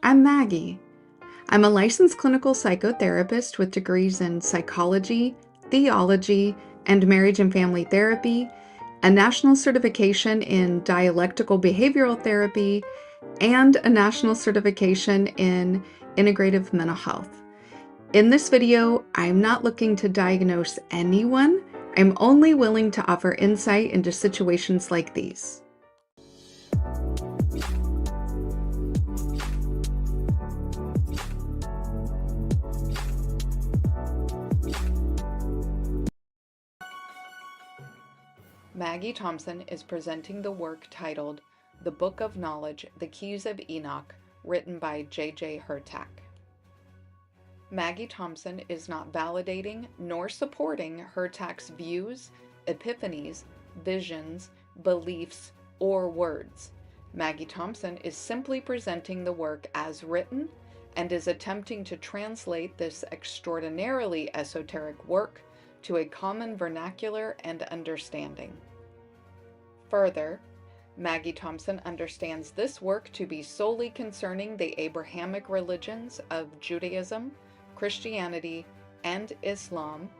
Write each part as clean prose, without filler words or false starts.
I'm Maggie. I'm a licensed clinical psychotherapist with degrees in psychology, theology, and marriage and family therapy, a national certification in dialectical behavioral therapy, and a national certification in integrative mental health. In this video, I'm not looking to diagnose anyone. I'm only willing to offer insight into situations like these. Maggie Thompson is presenting the work titled The Book of Knowledge, The Keys of Enoch, written by J.J. Hurtak. Maggie Thompson is not validating nor supporting Hurtak's views, epiphanies, visions, beliefs, or words. Maggie Thompson is simply presenting the work as written and is attempting to translate this extraordinarily esoteric work to a common vernacular and understanding. Further, Maggie Thompson understands this work to be solely concerning the Abrahamic religions of Judaism, Christianity, and Islam,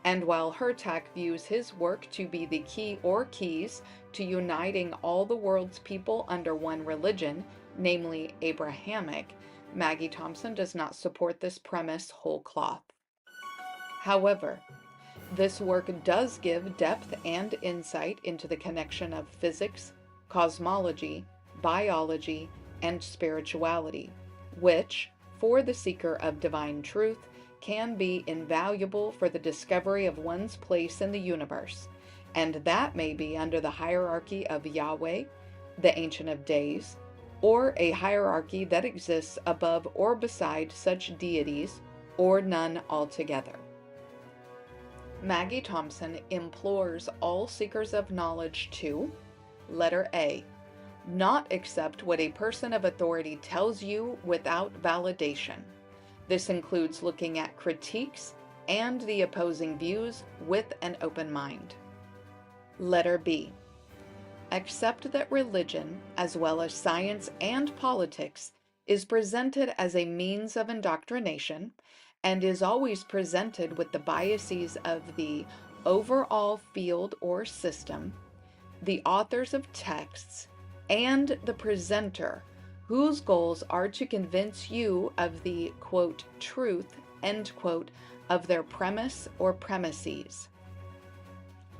and while Hurtak views his work to be the key or keys to uniting all the world's people under one religion, namely Abrahamic, Maggie Thompson does not support this premise whole cloth. However, this work does give depth and insight into the connection of physics, cosmology, biology, and spirituality, which, for the seeker of divine truth, can be invaluable for the discovery of one's place in the universe, and that may be under the hierarchy of Yahweh, the Ancient of Days, or a hierarchy that exists above or beside such deities, or none altogether. Maggie Thompson implores all seekers of knowledge to, letter A, not accept what a person of authority tells you without validation. This includes looking at critiques and the opposing views with an open mind. Letter B, accept that religion, as well as science and politics, is presented as a means of indoctrination and is always presented with the biases of the overall field or system, the authors of texts, and the presenter, whose goals are to convince you of the, quote, truth, end quote, of their premise or premises.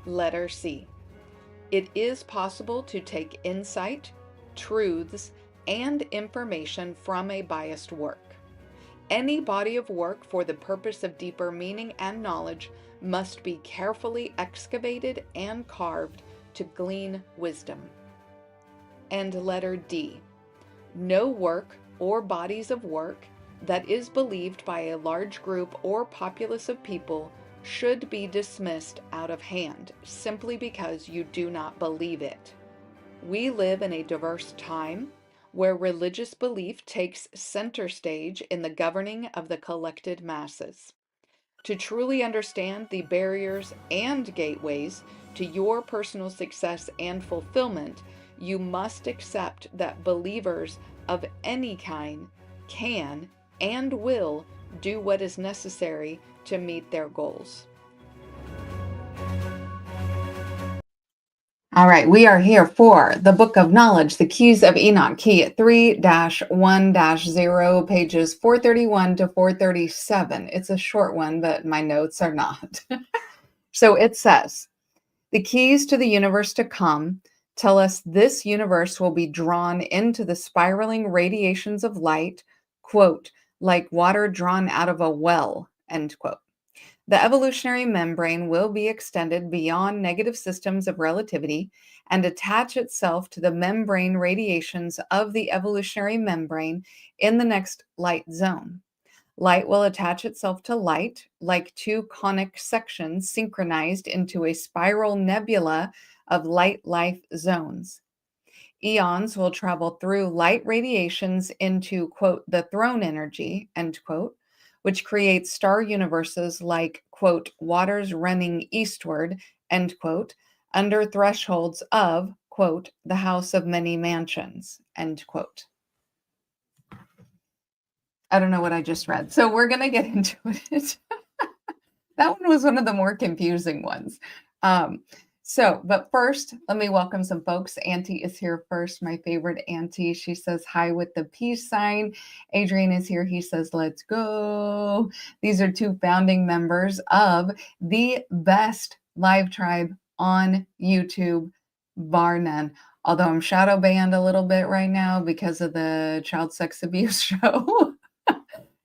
Letter C. It is possible to take insight, truths, and information from a biased work. Any body of work for the purpose of deeper meaning and knowledge must be carefully excavated and carved to glean wisdom. And letter D. No work or bodies of work that is believed by a large group or populace of people should be dismissed out of hand simply because you do not believe it. We live in a diverse time where religious belief takes center stage in the governing of the collected masses. To truly understand the barriers and gateways to your personal success and fulfillment, you must accept that believers of any kind can and will do what is necessary to meet their goals. All right, we are here for the Book of Knowledge, the Keys of Enoch, key 3-1-0, pages 431 to 437. It's a short one, but my notes are not. So it says, the keys to the universe to come tell us this universe will be drawn into the spiraling radiations of light, quote, like water drawn out of a well, end quote. The evolutionary membrane will be extended beyond negative systems of relativity and attach itself to the membrane radiations of the evolutionary membrane in the next light zone. Light will attach itself to light like two conic sections synchronized into a spiral nebula of light life zones. Eons will travel through light radiations into, quote, the throne energy, end quote, which creates star universes like, quote, waters running eastward, end quote, under thresholds of, quote, the house of many mansions, end quote. I don't know what I just read. So we're going to get into it. That one was one of the more confusing ones. But first, let me welcome some folks. Auntie is here first, my favorite Auntie. She says hi with the peace sign. Adrian is here. He says, let's go. These are two founding members of the best live tribe on YouTube, bar none. Although I'm shadow banned a little bit right now because of the child sex abuse show.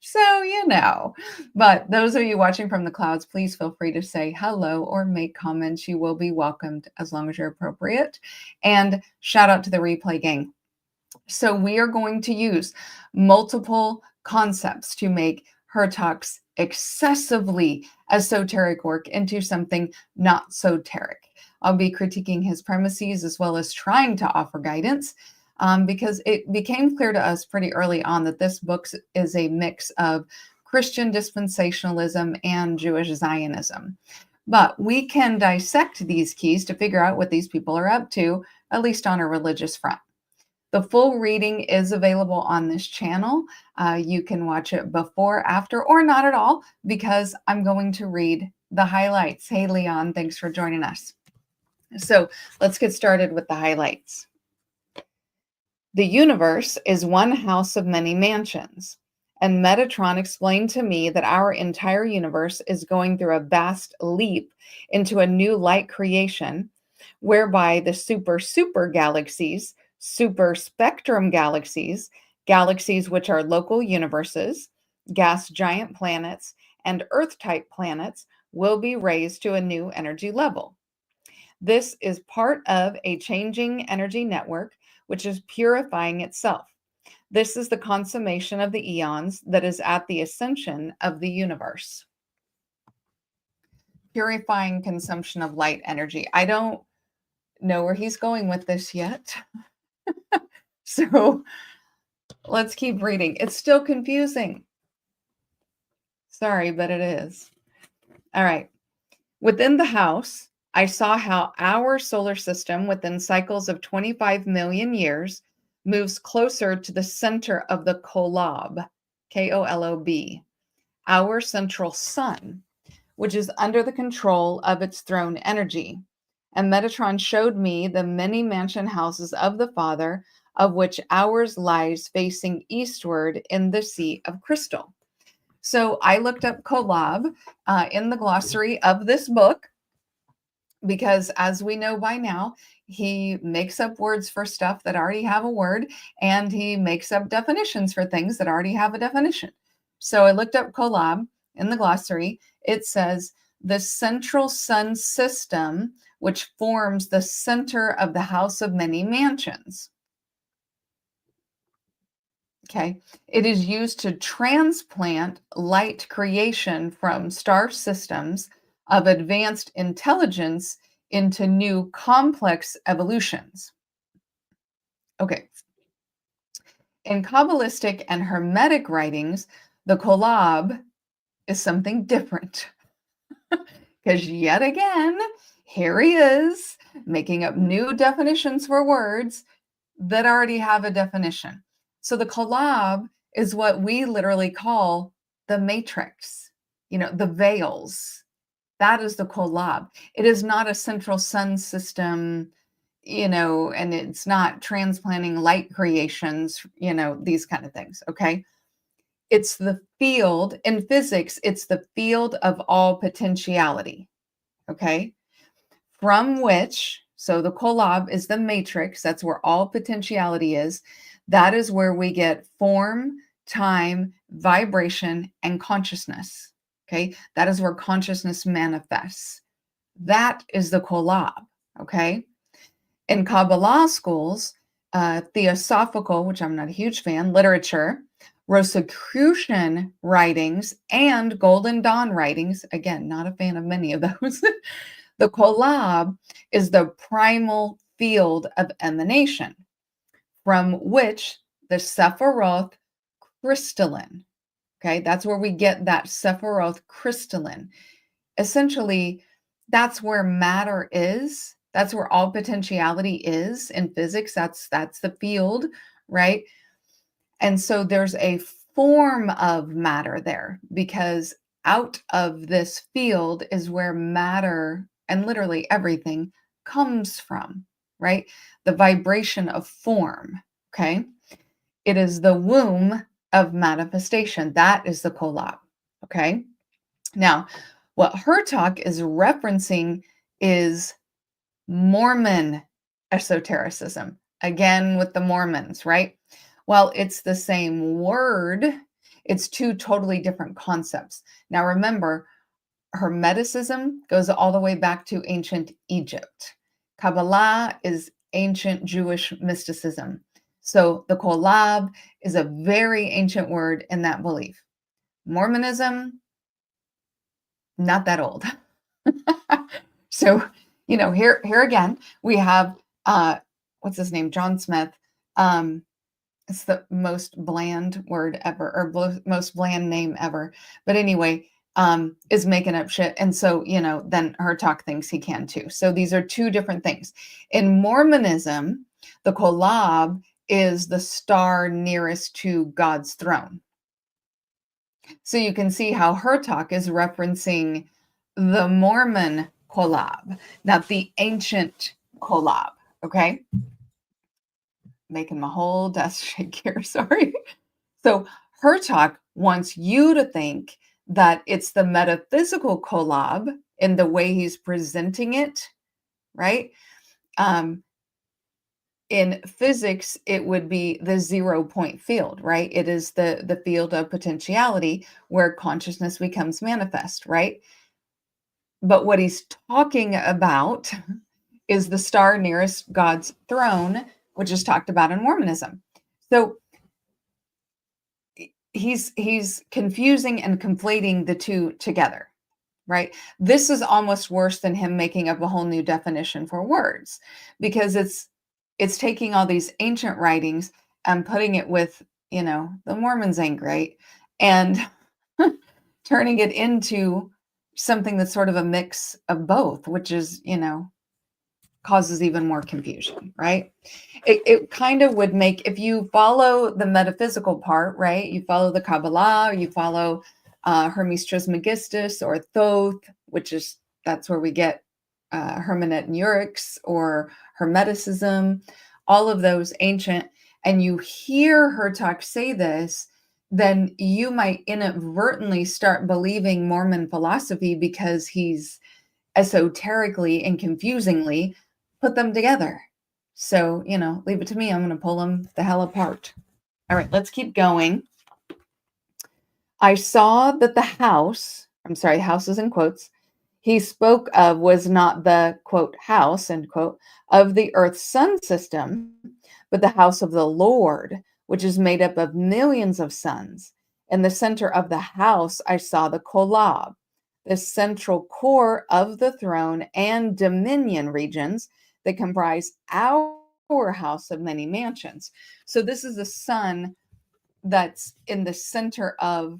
So, but those of you watching from the clouds, please feel free to say hello or make comments. You will be welcomed as long as you're appropriate. And shout out to the replay gang. So we are going to use multiple concepts to make her talks excessively esoteric work into something not so teric. I'll be critiquing his premises as well as trying to offer guidance. Because it became clear to us pretty early on that this book is a mix of Christian dispensationalism and Jewish Zionism. But we can dissect these keys to figure out what these people are up to, at least on a religious front. The full reading is available on this channel. You can watch it before, after, or not at all, because I'm going to read the highlights. Hey, Leon, thanks for joining us. So let's get started with the highlights. The universe is one house of many mansions, and Metatron explained to me that our entire universe is going through a vast leap into a new light creation, whereby the super galaxies, super spectrum galaxies, galaxies which are local universes, gas giant planets, and Earth-type planets will be raised to a new energy level. This is part of a changing energy network which is purifying itself. This is the consummation of the eons that is at the ascension of the universe. Purifying consumption of light energy. I don't know where he's going with this yet. So let's keep reading. It's still confusing. Sorry, but it is. All right. Within the house, I saw how our solar system within cycles of 25 million years moves closer to the center of the Kolob, K-O-L-O-B, our central sun, which is under the control of its throne energy. And Metatron showed me the many mansion houses of the Father, of which ours lies facing eastward in the Sea of Crystal. So I looked up Kolob in the glossary of this book, because as we know by now, he makes up words for stuff that already have a word, and he makes up definitions for things that already have a definition. So I looked up Kolob in the glossary. It says the central sun system, which forms the center of the house of many mansions. Okay, it is used to transplant light creation from star systems of advanced intelligence into new complex evolutions. Okay. In Kabbalistic and Hermetic writings, the Kolob is something different. Because yet again, here he is making up new definitions for words that already have a definition. So the Kolob is what we literally call the matrix, the veils. That is the Kolob. It is not a central sun system, and it's not transplanting light creations, these kind of things, okay? It's the field, in physics, it's the field of all potentiality, okay? From which, so the Kolob is the matrix, that's where all potentiality is. That is where we get form, time, vibration, and consciousness. Okay, that is where consciousness manifests. That is the Kolob. Okay, in Kabbalah schools, theosophical, which I'm not a huge fan, literature, Rosicrucian writings, and Golden Dawn writings, again, not a fan of many of those. The Kolob is the primal field of emanation, from which the Sephiroth crystalline, okay, that's where we get that Sephiroth crystalline. Essentially, that's where matter is. That's where all potentiality is in physics. That's the field, right? And so there's a form of matter there, because out of this field is where matter and literally everything comes from, right? The vibration of form, okay? It is the womb of manifestation. That is the collab, okay? Now, what her talk is referencing is Mormon esotericism. Again, with the Mormons, right? Well, it's the same word, it's two totally different concepts. Now, remember, Hermeticism goes all the way back to ancient Egypt. Kabbalah is ancient Jewish mysticism. So the collab is a very ancient word in that belief. Mormonism, not that old. So, here again, we have what's his name? John Smith. It's the most bland word ever, or most bland name ever. But anyway, is making up shit. And so, then her talk thinks he can too. So these are two different things. In Mormonism, the collab is the star nearest to God's throne. So you can see how her talk is referencing the Mormon collab, not the ancient collab, okay? Making my whole desk shake here, sorry. So her talk wants you to think that it's the metaphysical collab in the way he's presenting it, right? In physics, it would be the 0-point field, right? It is the field of potentiality where consciousness becomes manifest, right? But what he's talking about is the star nearest God's throne, which is talked about in Mormonism. So he's confusing and conflating the two together, right? This is almost worse than him making up a whole new definition for words, because it's taking all these ancient writings and putting it with, the Mormons ain't great, and turning it into something that's sort of a mix of both, which is, causes even more confusion, right? It kind of would make, if you follow the metaphysical part, right? You follow the Kabbalah, or you follow Hermes Trismegistus or Thoth, that's where we get hermeneutics or Hermeticism, all of those ancient, and you hear her talk say this, then you might inadvertently start believing Mormon philosophy because he's esoterically and confusingly put them together. So, leave it to me. I'm going to pull them the hell apart. All right, let's keep going. I saw that the house, house is in quotes, he spoke of was not the, quote, house, end quote, of the Earth's sun system, but the house of the Lord, which is made up of millions of suns. In the center of the house, I saw the collab, the central core of the throne and dominion regions that comprise our house of many mansions. So this is the sun that's in the center of,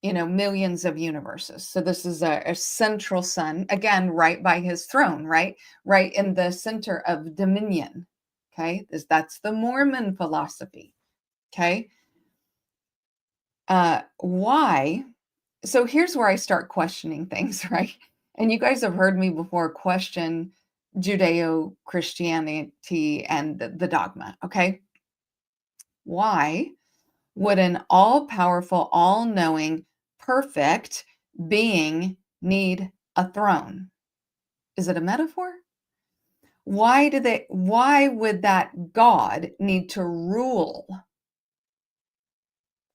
millions of universes. So this is a central sun, again, right by his throne, right in the center of dominion. Okay, that's the Mormon philosophy. Okay, why? So here's where I start questioning things, right? And you guys have heard me before question Judeo-Christianity and the dogma, okay? Why would an all-powerful, all-knowing, perfect being need a throne? Is it a metaphor? Why would that God need to rule?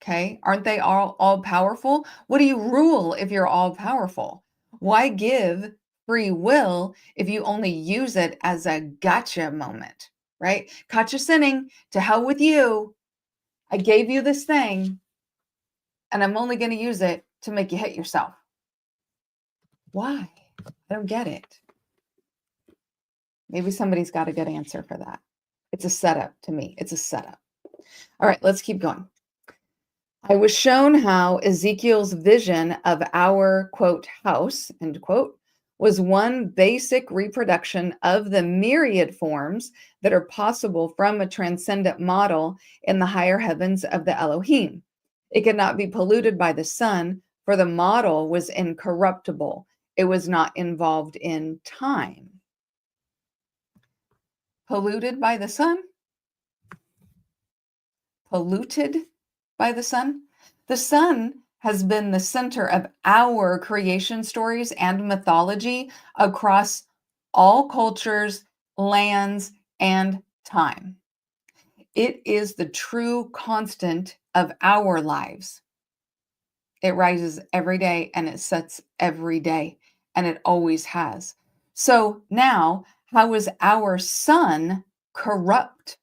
Okay, aren't they all powerful? What do you rule if you're all powerful? Why give free will if you only use it as a gotcha moment, right? Caught you sinning, to hell with you. I gave you this thing and I'm only going to use it to make you hit yourself. Why? I don't get it. Maybe somebody's got a good answer for that. It's a setup to me. It's a setup. All right, let's keep going. I was shown how Ezekiel's vision of our, quote, house, end quote, was one basic reproduction of the myriad forms that are possible from a transcendent model in the higher heavens of the Elohim. It could not be polluted by the sun, for the model was incorruptible. It was not involved in time. Polluted by the sun? Polluted by the sun? The sun has been the center of our creation stories and mythology across all cultures, lands, and time. It is the true constant of our lives. It rises every day and it sets every day, and it always has. So now, how is our sun corrupt?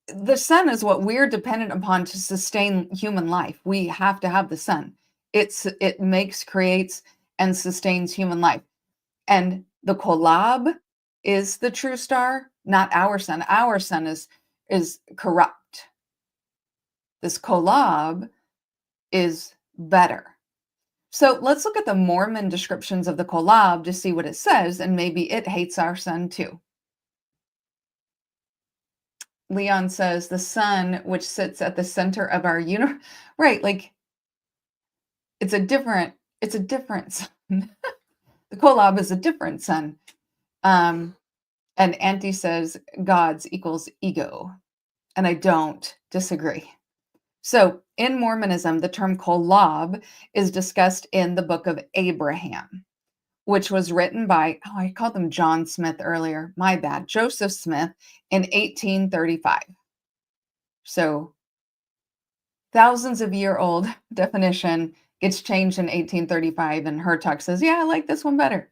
The sun is what we're dependent upon to sustain human life. We have to have the sun. It makes, creates, and sustains human life. And the Kolob is the true star, not our sun. Our sun is corrupt. This Kolob is better. So let's look at the Mormon descriptions of the Kolob to see what it says, and maybe it hates our sun too. Leon says the sun, which sits at the center of our universe, right? Like it's a different sun. The Kolob is a different sun. And Auntie says gods equals ego, and I don't disagree. So in Mormonism, the term Kolob is discussed in the book of Abraham, which was written by, I called him John Smith earlier, my bad, Joseph Smith in 1835. So thousands of year old definition gets changed in 1835, and Hertog says, yeah, I like this one better.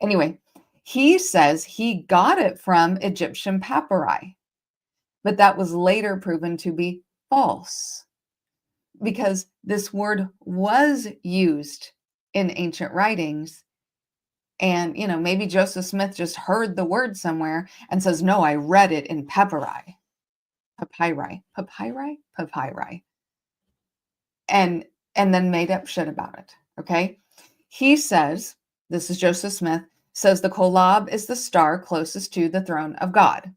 Anyway, he says he got it from Egyptian papyri, but that was later proven to be false because this word was used in ancient writings. And, maybe Joseph Smith just heard the word somewhere and says, no, I read it in papyri. And then made up shit about it. Okay. He says, this is Joseph Smith, says the Kolob is the star closest to the throne of God.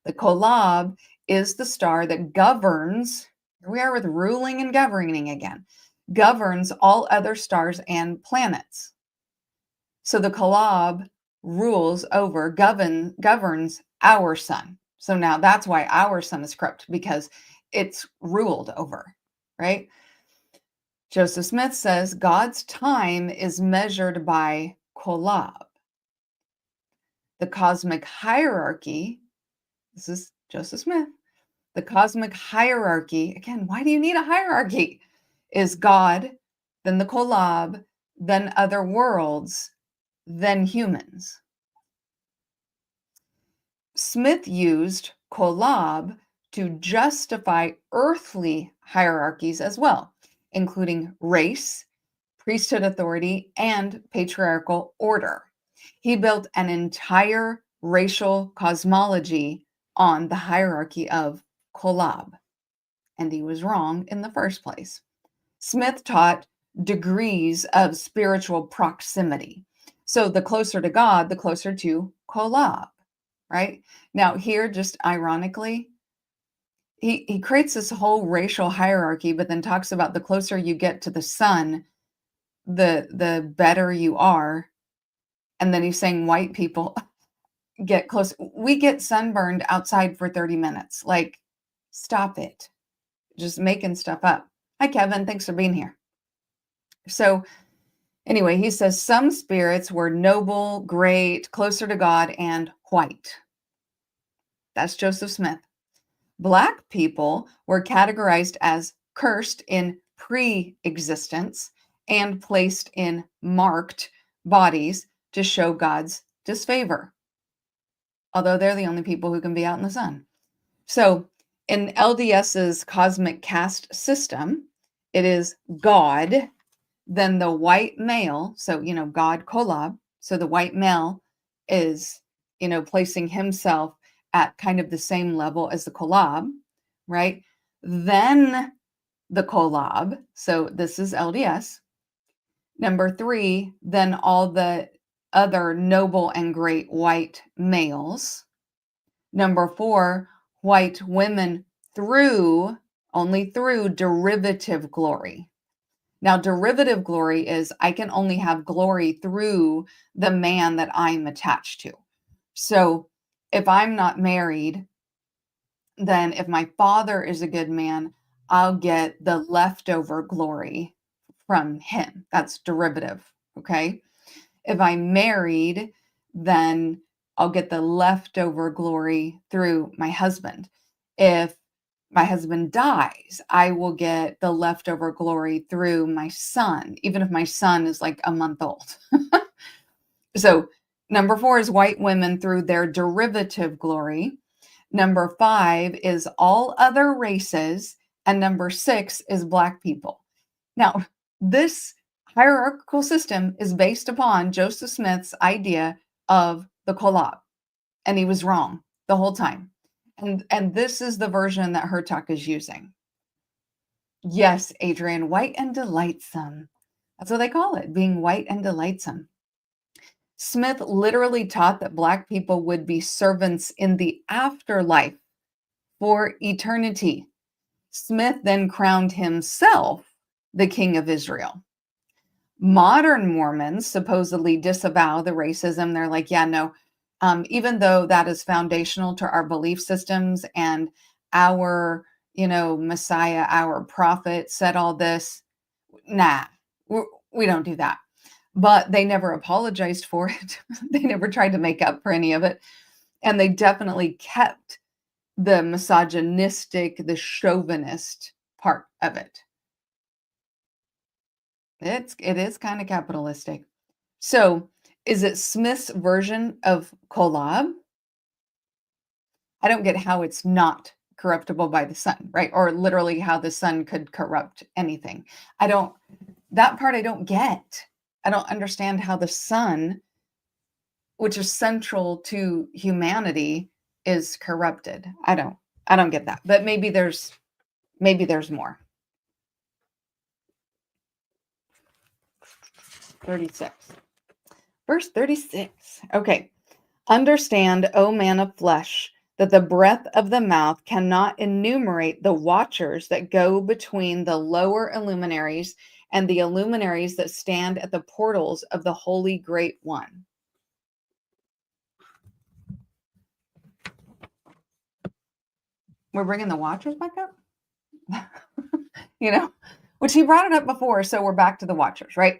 The Kolob is the star that governs, here we are with ruling and governing again, governs all other stars and planets. So the Kolob rules over, governs our sun. So now that's why our sun is corrupt, because it's ruled over, right? Joseph Smith says God's time is measured by Kolob. The cosmic hierarchy, this is Joseph Smith, the cosmic hierarchy, again, why do you need a hierarchy? Is God, then the Kolob, then other worlds, then humans. Smith used Kolob to justify earthly hierarchies as well, including race, priesthood authority, and patriarchal order. He built an entire racial cosmology on the hierarchy of Kolob, and he was wrong in the first place. Smith taught degrees of spiritual proximity. So the closer to God, the closer to Kolob, right? Now here, just ironically, he creates this whole racial hierarchy, but then talks about the closer you get to the sun, the better you are. And then he's saying white people get close. We get sunburned outside for 30 minutes. Like, stop it. Just making stuff up. Hi, Kevin. Thanks for being here. So anyway, he says some spirits were noble, great, closer to God, and white. That's Joseph Smith. Black people were categorized as cursed in pre-existence and placed in marked bodies to show God's disfavor, although they're the only people who can be out in the sun. So in LDS's cosmic caste system, it is God, then the white male, so, God Kolob, so the white male is, placing himself at kind of the same level as the Kolob, right? Then the Kolob, so this is LDS. Number 3, then all the other noble and great white males. Number 4, white women through only through derivative glory. Now, derivative glory is I can only have glory through the man that I'm attached to. So if I'm not married, then if my father is a good man, I'll get the leftover glory from him. That's derivative. Okay. If I'm married, then I'll get the leftover glory through my husband. If my husband dies, I will get the leftover glory through my son, even if my son is like a month old. So, number 4 is white women through their derivative glory. Number 5 is all other races. And number 6 is Black people. Now, this hierarchical system is based upon Joseph Smith's idea of the collab, and he was wrong the whole time. And this is the version that Hertak is using. Yes, Adrian, white and delightsome. That's what they call it, being white and delightsome. Smith literally taught that Black people would be servants in the afterlife for eternity. Smith then crowned himself the king of Israel. Modern Mormons supposedly disavow the racism. They're like, yeah, no, even though that is foundational to our belief systems and our, Messiah, our prophet said all this, nah, we don't do that. But they never apologized for it. They never tried to make up for any of it. And they definitely kept the misogynistic, the chauvinist part of it. It is kind of capitalistic. So, is it Smith's version of collab? I don't get how it's not corruptible by the sun, right? Or literally how the sun could corrupt anything. That part I don't get. I don't understand how the sun, which is central to humanity, is corrupted. I don't get that. But maybe there's more. 36. Verse 36. Okay. Understand, O man of flesh, that the breath of the mouth cannot enumerate the watchers that go between the lower luminaries and the luminaries that stand at the portals of the Holy Great One. We're bringing the watchers back up? Which he brought it up before, so we're back to the watchers, right?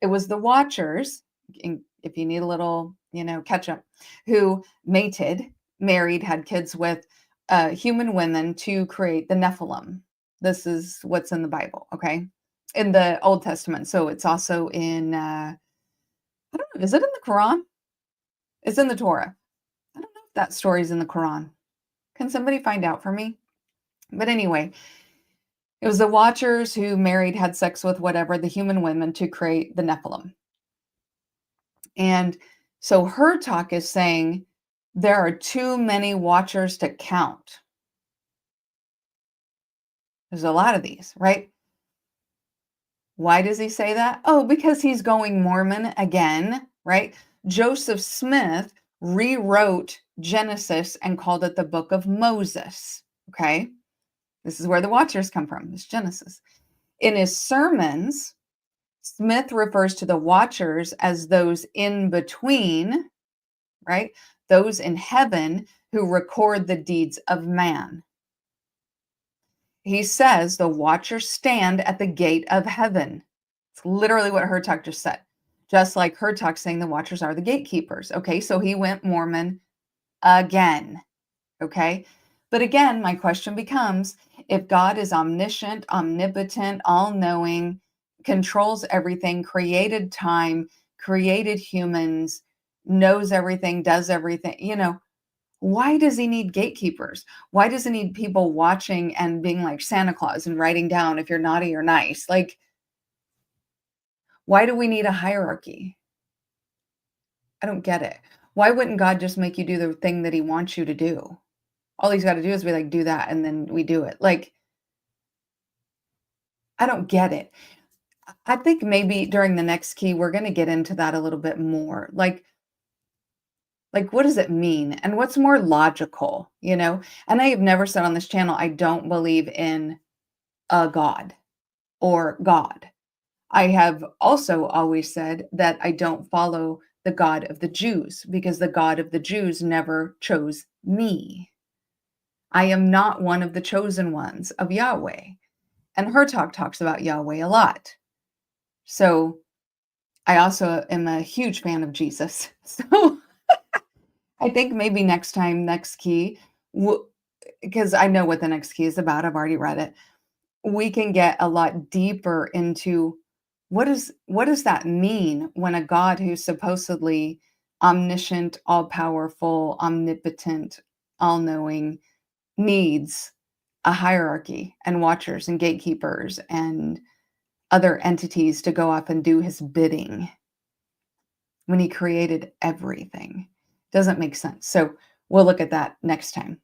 It was the watchers, if you need a little, catch up, who married, had kids with human women to create the Nephilim. This is what's in the Bible, okay? In the Old Testament. So it's also in, I don't know, is it in the Quran? It's in the Torah. I don't know if that story is in the Quran. Can somebody find out for me? But anyway, it was the watchers who married, had sex with whatever, the human women to create the Nephilim. And so her talk is saying there are too many watchers to count. There's a lot of these, right? Why does he say that? Oh, because he's going Mormon again, right? Joseph Smith rewrote Genesis and called it the book of Moses, okay? This is where the watchers come from, it's Genesis. In his sermons, Smith refers to the watchers as those in between, right? Those in heaven who record the deeds of man. He says the watchers stand at the gate of heaven. It's literally what Hertak just said. Just like Hertak saying the watchers are the gatekeepers. Okay, so he went Mormon again. Okay, but again, my question becomes, if God is omniscient, omnipotent, all-knowing, controls everything, created time, created humans, knows everything, does everything, why does he need gatekeepers? Why does he need people watching and being like Santa Claus and writing down if you're naughty or nice? Like, why do we need a hierarchy? I don't get it. Why wouldn't God just make you do the thing that he wants you to do? All he's got to do is be like, do that, and then we do it. Like, I don't get it. I think maybe during the next key, we're going to get into that a little bit more. Like, what does it mean? And what's more logical, And I have never said on this channel, I don't believe in a God or God. I have also always said that I don't follow the God of the Jews because the God of the Jews never chose me. I am not one of the chosen ones of Yahweh. And her talks about Yahweh a lot. So I also am a huge fan of Jesus. So I think maybe next key, because I know what the next key is about. I've already read it. We can get a lot deeper into what does that mean when a God who's supposedly omniscient, all powerful, omnipotent, all knowing needs a hierarchy and watchers and gatekeepers and other entities to go off and do his bidding when he created everything. Doesn't make sense. So we'll look at that next time.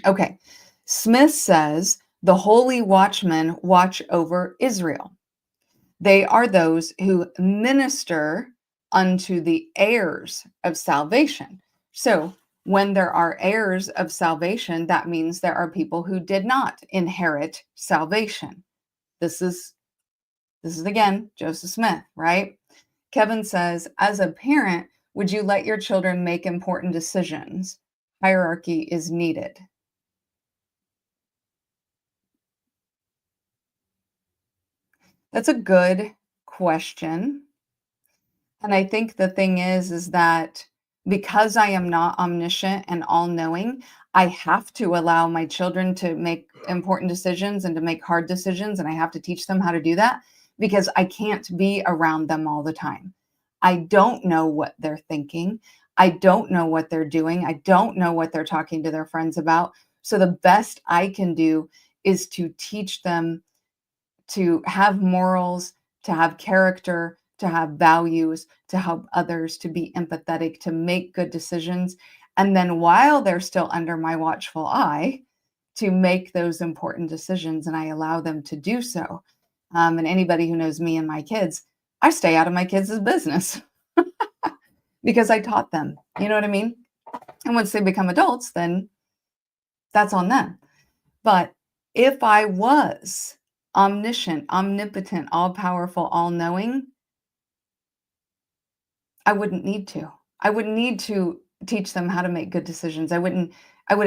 Okay. Smith says the holy watchmen watch over Israel. They are those who minister unto the heirs of salvation. So when there are heirs of salvation, that means there are people who did not inherit salvation. This is again Joseph Smith, right? Kevin says, as a parent, would you let your children make important decisions? Hierarchy is needed. That's a good question. And I think the thing is that because I am not omniscient and all knowing, I have to allow my children to make important decisions and to make hard decisions. And I have to teach them how to do that because I can't be around them all the time. I don't know what they're thinking. I don't know what they're doing. I don't know what they're talking to their friends about. So the best I can do is to teach them to have morals, to have character, to have values, to help others, to be empathetic, to make good decisions. And then while they're still under my watchful eye, to make those important decisions, and I allow them to do so. And anybody who knows me and my kids, I stay out of my kids' business because I taught them. You know what I mean? And once they become adults, then that's on them. But if I was omniscient, omnipotent, all powerful, all knowing, I wouldn't need to. I wouldn't need to teach them how to make good decisions. I wouldn't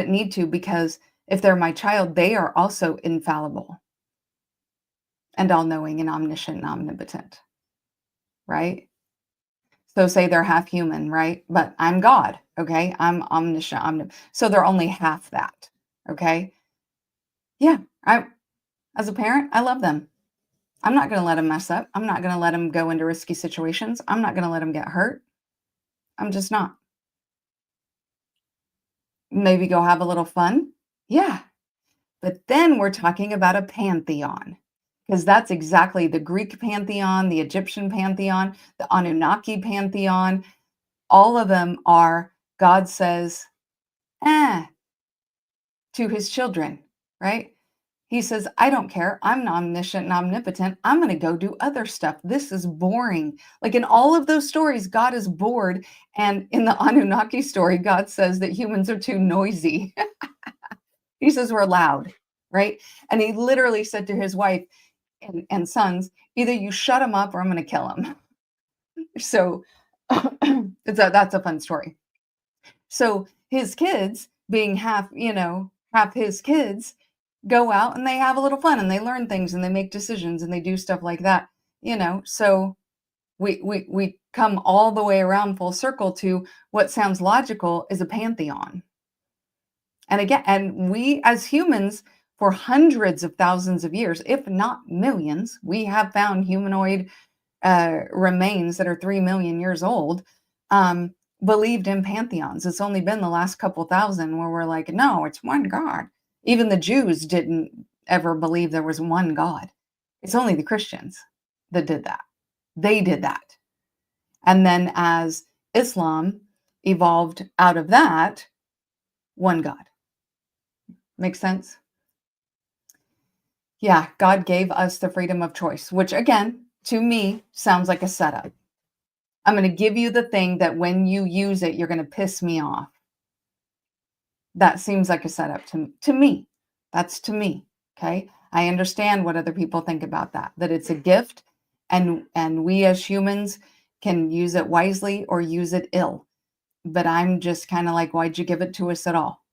need to because if they're my child, they are also infallible and all knowing and omniscient and omnipotent, right? So say they're half human, right? But I'm God, okay? I'm omniscient, so they're only half that, okay? Yeah, as a parent, I love them. I'm not going to let them mess up. I'm not going to let them go into risky situations. I'm not going to let them get hurt. I'm just not. Maybe go have a little fun. Yeah. But then we're talking about a pantheon because that's exactly the Greek pantheon, the Egyptian pantheon, the Anunnaki pantheon. All of them are God says, to his children, right? He says, I don't care. I'm omniscient and omnipotent. I'm going to go do other stuff. This is boring. Like in all of those stories, God is bored. And in the Anunnaki story, God says that humans are too noisy. He says we're loud, right? And he literally said to his wife and sons, either you shut him up or I'm going to kill him. So that's a fun story. So his kids, being half his kids, go out and they have a little fun and they learn things and they make decisions and they do stuff like that. So we come all the way around full circle to what sounds logical is a pantheon. And again, and we as humans for hundreds of thousands of years, if not millions, we have found humanoid remains that are 3 million years old, believed in pantheons. It's only been the last couple thousand where we're like, no, it's one God. Even the Jews didn't ever believe there was one God. It's only the Christians that did that. They did that. And then as Islam evolved out of that, one God. Make sense? Yeah, God gave us the freedom of choice, which again, to me, sounds like a setup. I'm going to give you the thing that when you use it, you're going to piss me off. That seems like a setup to me. That's to me. Okay. I understand what other people think about that, that it's a gift and we as humans can use it wisely or use it ill. But I'm just kind of like, why'd you give it to us at all?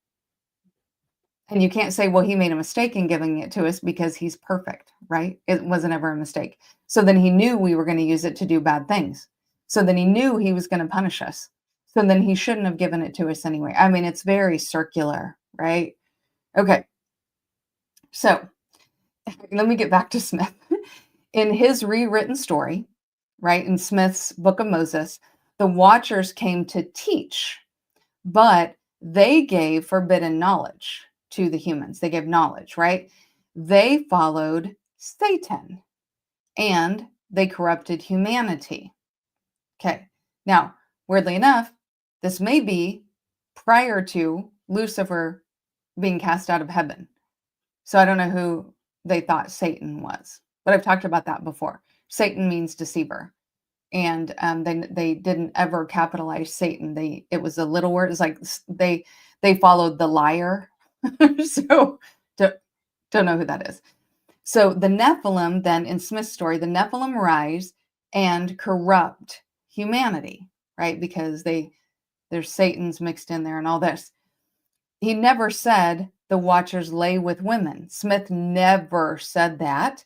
And you can't say, well, he made a mistake in giving it to us because he's perfect, right? It wasn't ever a mistake. So then he knew we were going to use it to do bad things. So then he knew he was going to punish us. So then he shouldn't have given it to us anyway. I mean, it's very circular, right? Okay. So let me get back to Smith. In his rewritten story, right, in Smith's Book of Moses, the Watchers came to teach, but they gave forbidden knowledge to the humans. They gave knowledge, right? They followed Satan and they corrupted humanity. Okay. Now, weirdly enough, this may be prior to Lucifer being cast out of heaven. So I don't know who they thought Satan was, but I've talked about that before. Satan means deceiver. And they didn't ever capitalize Satan. It was a little word. It's like they followed the liar. So don't, don't know who that is. So the Nephilim, then in Smith's story, the Nephilim rise and corrupt humanity, right? Because there's Satan's mixed in there and all this. He never said the Watchers lay with women. Smith never said that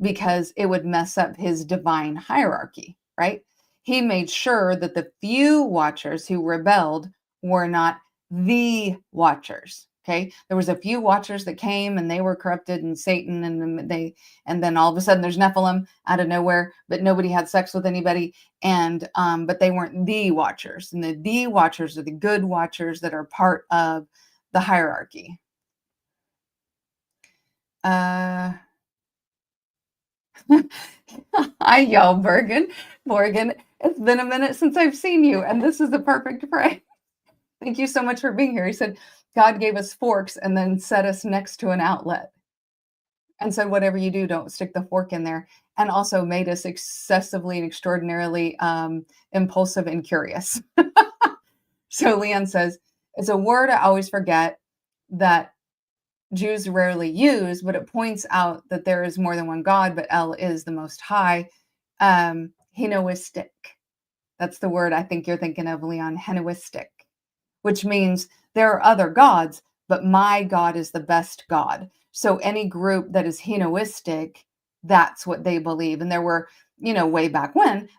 because it would mess up his divine hierarchy, right? He made sure that the few Watchers who rebelled were not the Watchers. Okay, there was a few Watchers that came and they were corrupted and Satan and then all of a sudden there's Nephilim out of nowhere, but nobody had sex with anybody, and but they weren't the Watchers, and the Watchers are the good Watchers that are part of the hierarchy. Hi, y'all, Morgan. It's been a minute since I've seen you, and this is the perfect phrase. Thank you so much for being here. He said, God gave us forks and then set us next to an outlet and said, whatever you do, don't stick the fork in there. And also made us excessively and extraordinarily impulsive and curious. So Leon says, it's a word I always forget that Jews rarely use, but it points out that there is more than one God, but El is the most high. Henoistic. That's the word I think you're thinking of, Leon. Henoistic, which means there are other gods, but my God is the best God. So any group that is henoistic, that's what they believe. And there were, way back when,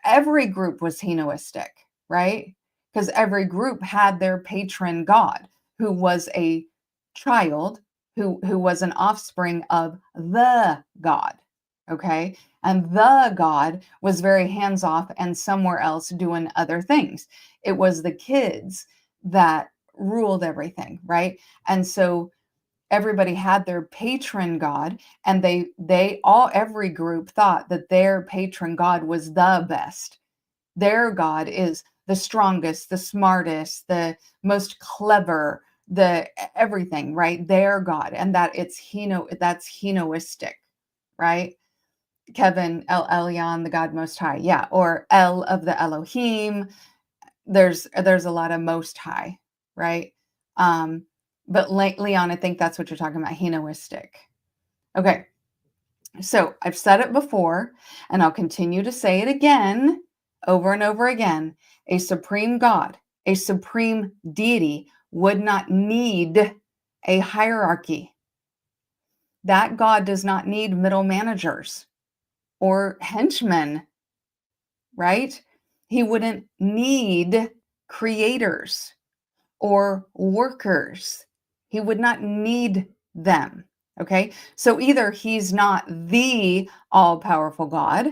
every group was henoistic, right? Because every group had their patron god who was a child who was an offspring of the God. Okay. And the God was very hands off and somewhere else doing other things. It was the kids that ruled everything, right? And so everybody had their patron god, and every group thought that their patron god was the best. Their god is the strongest, the smartest, the most clever, the everything, right? Their god, and that's henoistic, right? Kevin, El Elyon, the God Most High, yeah, or El of the Elohim. There's a lot of Most High, right? But Leon, I think that's what you're talking about, henoistic. Okay, so I've said it before, and I'll continue to say it again, over and over again. A supreme God, a supreme deity would not need a hierarchy. That God does not need middle managers or henchmen, right? He wouldn't need creators or workers. He would not need them. Okay. So either he's not the all powerful God,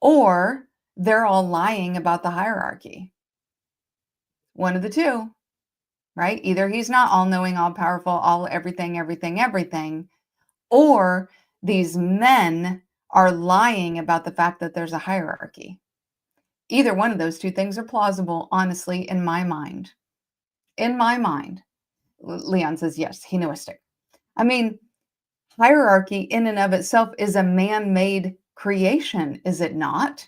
or they're all lying about the hierarchy. One of the two, right? Either he's not all knowing, all powerful, all everything, or these men are lying about the fact that there's a hierarchy. Either one of those two things are plausible, honestly, in my mind. In my mind. Leon says, yes, henoistic. I mean, hierarchy in and of itself is a man-made creation, is it not?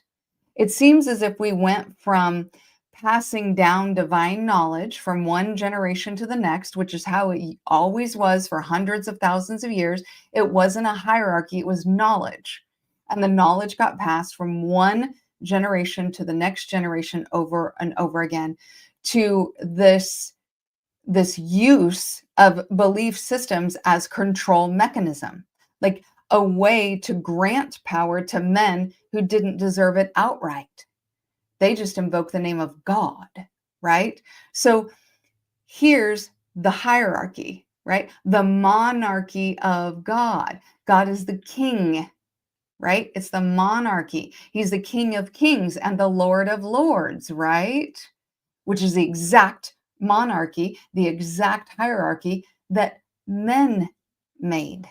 It seems as if we went from passing down divine knowledge from one generation to the next, which is how it always was for hundreds of thousands of years. It wasn't a hierarchy, it was knowledge. And the knowledge got passed from one generation to the next generation over and over again to this use of belief systems as control mechanism, like a way to grant power to men who didn't deserve it outright. They just invoke the name of God, right? So here's the hierarchy, right? The monarchy of God. God is the king, right? It's the monarchy. He's the King of Kings and the Lord of Lords, right? Which is the exact monarchy, the exact hierarchy that men made.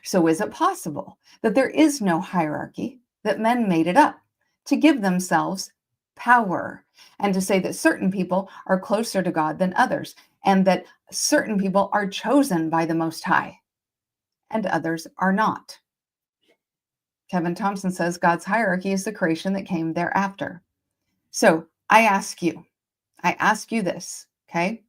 So is it possible that there is no hierarchy, that men made it up to give themselves power and to say that certain people are closer to God than others, and that certain people are chosen by the Most High and others are not? Kevin Thompson says God's hierarchy is the creation that came thereafter. So I ask you this, okay?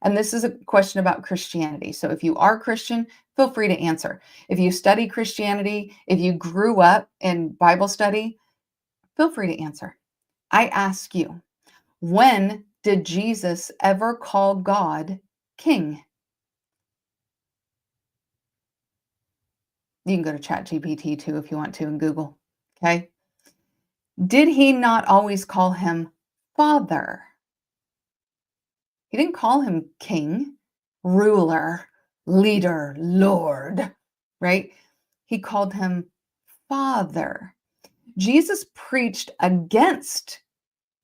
And this is a question about Christianity. So if you are Christian, feel free to answer. If you study Christianity, if you grew up in Bible study, feel free to answer. I ask you, when did Jesus ever call God king? You can go to ChatGPT too if you want to and Google, okay? Did he not always call him Father? He didn't call him king, ruler, leader, Lord, right? He called him Father. Jesus preached against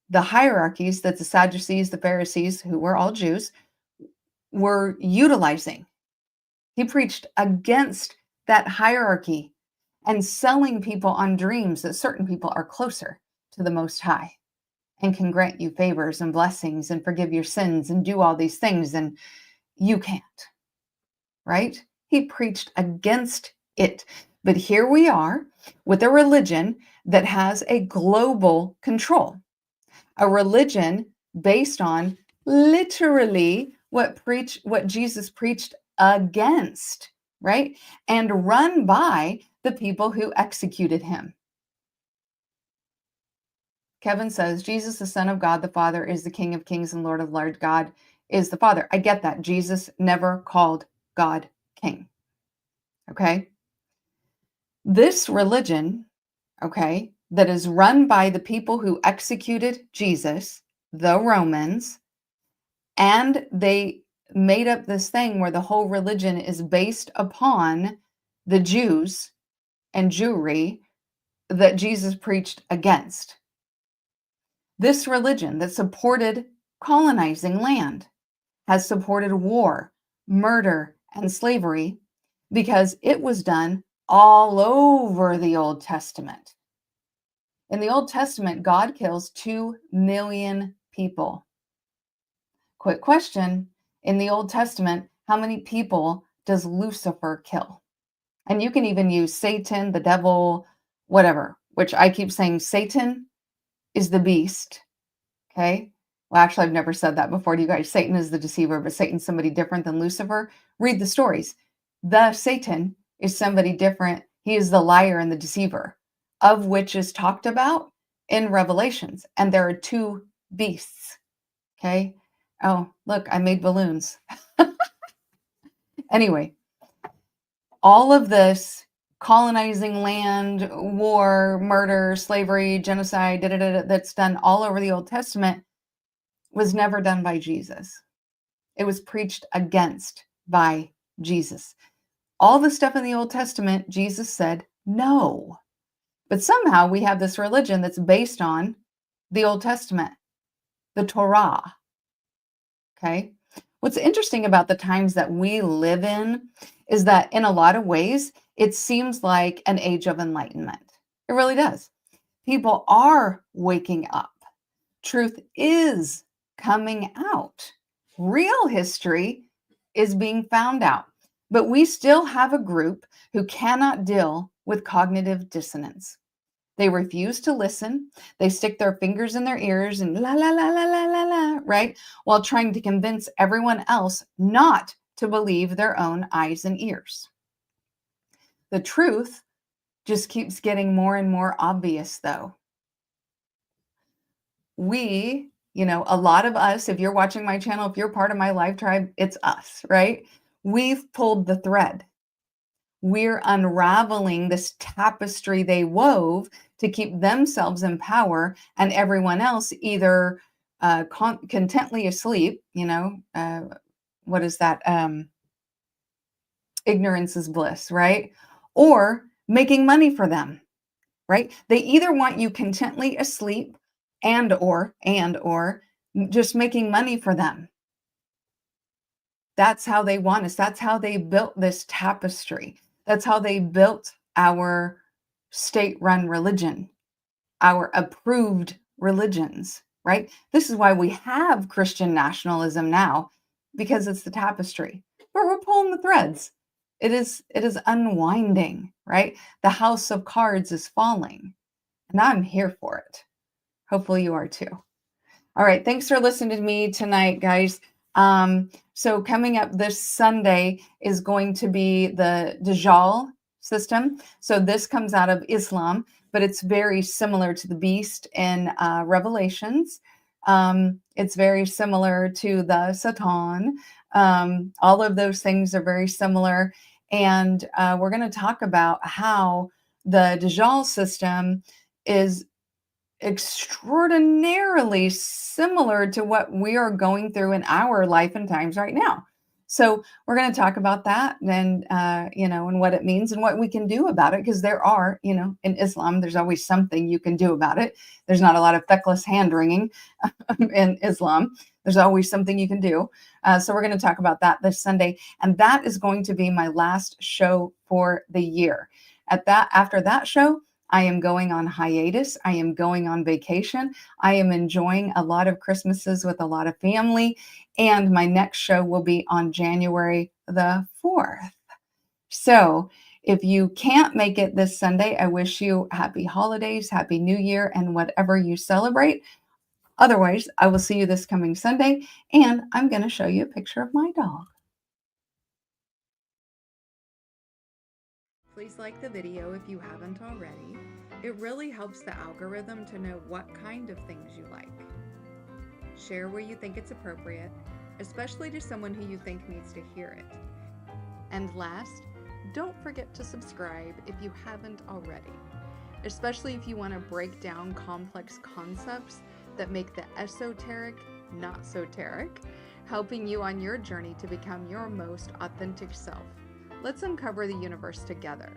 the hierarchies that the Sadducees, the Pharisees, who were all Jews, were utilizing. He preached against that hierarchy and selling people on dreams that certain people are closer to the Most High and can grant you favors and blessings and forgive your sins and do all these things, and you can't, right? He preached against it. But here we are with a religion that has a global control, a religion based on literally what Jesus preached against, right? And run by the people who executed him. Kevin says, Jesus, the Son of God, the Father, is the King of Kings and Lord of Lords. God is the Father. I get that. Jesus never called God king. Okay? This religion, okay, that is run by the people who executed Jesus, the Romans, and they made up this thing where the whole religion is based upon the Jews and Jewry that Jesus preached against. This religion that supported colonizing land has supported war, murder, and slavery because it was done all over the Old Testament. In the Old Testament, God kills 2 million people. Quick question. In the Old Testament, how many people does Lucifer kill? And you can even use Satan, the devil, whatever, which I keep saying Satan is the beast. Okay. Well, actually, I've never said that before to you guys. Satan is the deceiver, but Satan's somebody different than Lucifer. Read the stories. The Satan is somebody different. He is the liar and the deceiver, of which is talked about in Revelations. And there are 2 beasts. Okay. Oh, look, I made balloons. Anyway, all of this colonizing land, war, murder, slavery, genocide, that's done all over the Old Testament was never done by Jesus. It was preached against by Jesus. All the stuff in the Old Testament, Jesus said no. But somehow we have this religion that's based on the Old Testament, the Torah. Okay? What's interesting about the times that we live in is that in a lot of ways, it seems like an age of enlightenment. It really does. People are waking up. Truth is coming out. Real history is being found out. But we still have a group who cannot deal with cognitive dissonance. They refuse to listen. They stick their fingers in their ears and la, la, la, la, la, la, la, right? While trying to convince everyone else not to believe their own eyes and ears. The truth just keeps getting more and more obvious, though. We, a lot of us, if you're watching my channel, if you're part of my live tribe, it's us, right? We've pulled the thread. We're unraveling this tapestry they wove to keep themselves in power and everyone else either contently asleep, what is that? Ignorance is bliss, right? Or making money for them, right? They either want you contently asleep and or just making money for them. That's how they want us. That's how they built this tapestry. That's how they built our state-run religion, our approved religions, right? This is why we have Christian nationalism now, because it's the tapestry. But we're pulling the threads. It is unwinding, right? The house of cards is falling, and I'm here for it. Hopefully you are too. All right, thanks for listening to me tonight, guys. So coming up this Sunday is going to be the Dajjal system. So this comes out of Islam, but it's very similar to the beast in Revelations. It's very similar to the Satan. All of those things are very similar. And we're going to talk about how the Dajjal system is extraordinarily similar to what we are going through in our life and times right now. So we're going to talk about that and, and what it means and what we can do about it. Because there are, in Islam, there's always something you can do about it. There's not a lot of feckless hand wringing in Islam. There's always something you can do. So we're going to talk about that this Sunday. And that is going to be my last show for the year. After that show, I am going on hiatus. I am going on vacation. I am enjoying a lot of Christmases with a lot of family. And my next show will be on January the 4th. So if you can't make it this Sunday, I wish you happy holidays, happy New Year, and whatever you celebrate. Otherwise, I will see you this coming Sunday. And I'm going to show you a picture of my dog. Please like the video if you haven't already. It really helps the algorithm to know what kind of things you like. Share where you think it's appropriate, especially to someone who you think needs to hear it. And last, don't forget to subscribe if you haven't already, especially if you want to break down complex concepts that make the esoteric not so teric, helping you on your journey to become your most authentic self. Let's uncover the universe together.